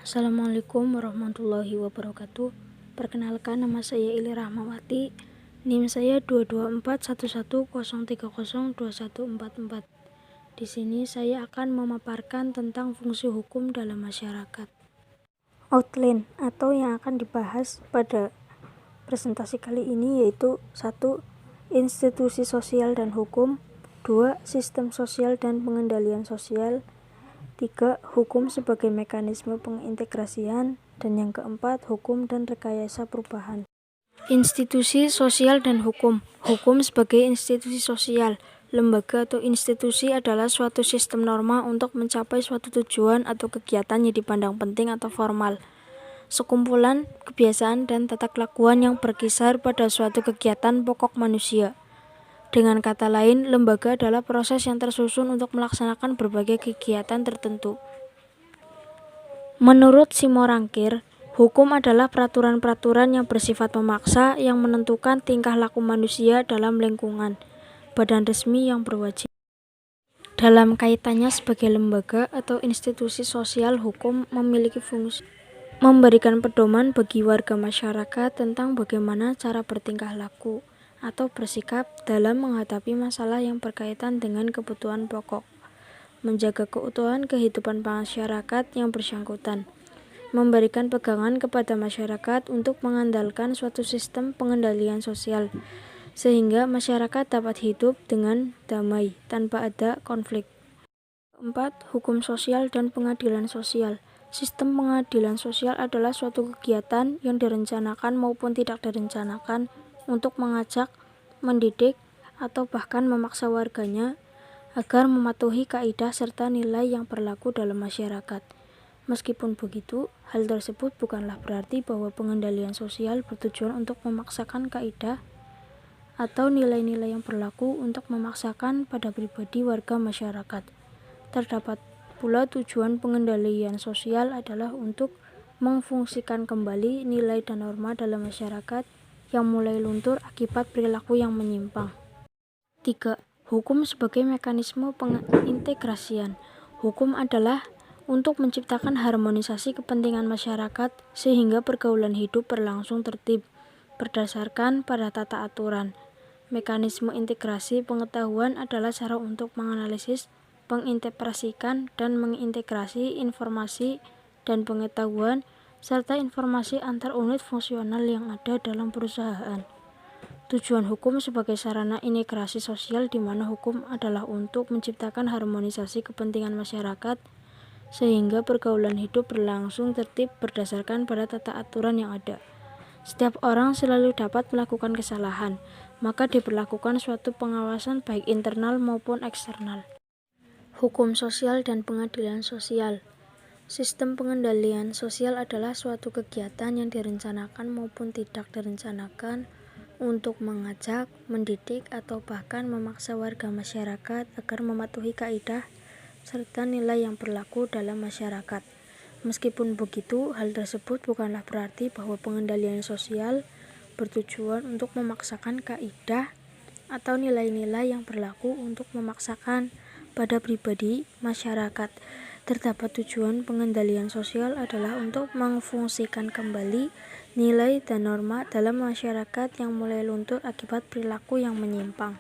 Assalamualaikum warahmatullahi wabarakatuh. Perkenalkan, nama saya Ili Rahmawati. NIM saya 22411030214. Di sini saya akan memaparkan tentang fungsi hukum dalam masyarakat. Outline atau yang akan dibahas pada presentasi kali ini yaitu 1. Institusi sosial dan hukum. 2. Sistem sosial dan pengendalian sosial. 3. Hukum sebagai mekanisme pengintegrasian. Dan yang keempat, hukum dan rekayasa perubahan. Institusi sosial dan hukum. Hukum sebagai institusi sosial. Lembaga atau institusi adalah suatu sistem norma untuk mencapai suatu tujuan atau kegiatan yang dipandang penting atau formal. Sekumpulan kebiasaan dan tata kelakuan yang berkisar pada suatu kegiatan pokok manusia. Dengan kata lain, lembaga adalah proses yang tersusun untuk melaksanakan berbagai kegiatan tertentu. Menurut Simorangkir, hukum adalah peraturan-peraturan yang bersifat memaksa yang menentukan tingkah laku manusia dalam lingkungan, badan resmi yang berwajib. Dalam kaitannya sebagai lembaga atau institusi sosial, hukum memiliki fungsi memberikan pedoman bagi warga masyarakat tentang bagaimana cara bertingkah laku atau bersikap dalam menghadapi masalah yang berkaitan dengan kebutuhan pokok, menjaga keutuhan kehidupan masyarakat yang bersangkutan, memberikan pegangan kepada masyarakat untuk mengandalkan suatu sistem pengendalian sosial, sehingga masyarakat dapat hidup dengan damai tanpa ada konflik. 4. Hukum sosial dan pengadilan sosial. Sistem pengadilan sosial adalah suatu kegiatan yang direncanakan maupun tidak direncanakan untuk mengajak, mendidik, atau bahkan memaksa warganya agar mematuhi kaidah serta nilai yang berlaku dalam masyarakat. Meskipun begitu, hal tersebut bukanlah berarti bahwa pengendalian sosial bertujuan untuk memaksakan kaidah atau nilai-nilai yang berlaku untuk memaksakan pada pribadi warga masyarakat. Terdapat pula tujuan pengendalian sosial adalah untuk memfungsikan kembali nilai dan norma dalam masyarakat yang mulai luntur akibat perilaku yang menyimpang. 3. Hukum sebagai mekanisme pengintegrasian. Hukum adalah untuk menciptakan harmonisasi kepentingan masyarakat sehingga pergaulan hidup berlangsung tertib berdasarkan pada tata aturan. Mekanisme integrasi pengetahuan adalah cara untuk menganalisis, menginterpretasikan, dan mengintegrasi informasi dan pengetahuan serta informasi antar unit fungsional yang ada dalam perusahaan. Tujuan hukum sebagai sarana integrasi sosial di mana hukum adalah untuk menciptakan harmonisasi kepentingan masyarakat sehingga pergaulan hidup berlangsung tertib berdasarkan pada tata aturan yang ada. Setiap orang selalu dapat melakukan kesalahan, maka diberlakukan suatu pengawasan baik internal maupun eksternal. Hukum sosial dan pengadilan sosial. Sistem pengendalian sosial adalah suatu kegiatan yang direncanakan maupun tidak direncanakan untuk mengajak, mendidik, atau bahkan memaksa warga masyarakat agar mematuhi kaidah serta nilai yang berlaku dalam masyarakat. Meskipun begitu, hal tersebut bukanlah berarti bahwa pengendalian sosial bertujuan untuk memaksakan kaidah atau nilai-nilai yang berlaku untuk memaksakan pada pribadi masyarakat. Terdapat tujuan pengendalian sosial adalah untuk memfungsikan kembali nilai dan norma dalam masyarakat yang mulai luntur akibat perilaku yang menyimpang.